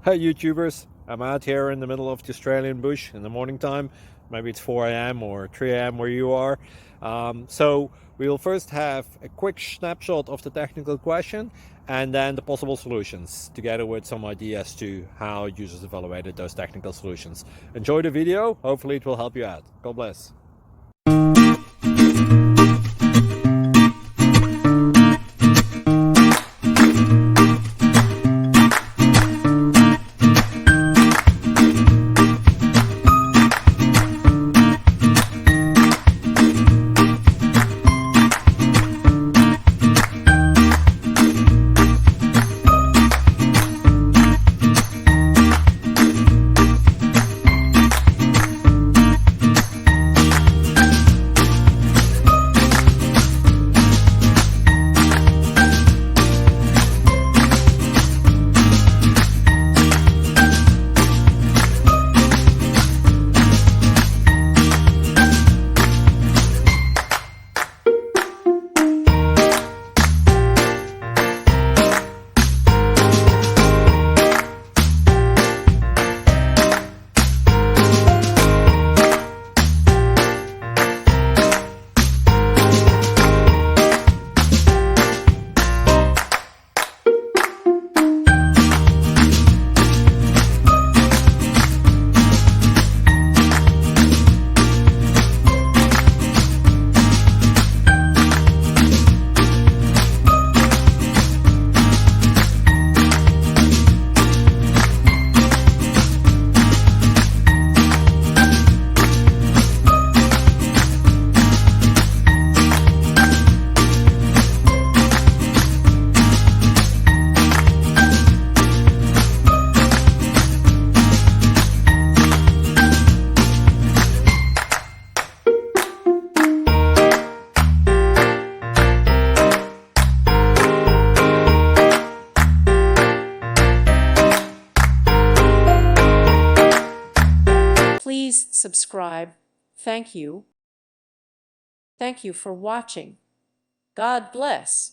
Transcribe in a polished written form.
Hey YouTubers, I'm out here in the middle of the Australian bush in the morning time. Maybe it's 4 a.m. or 3 a.m. where you are. So we will first have a quick snapshot of the technical question and then the possible solutions, together with some ideas to how users evaluated those technical solutions. Enjoy the video, hopefully it will help you out. God bless. Please subscribe. Thank you. Thank you for watching. God bless.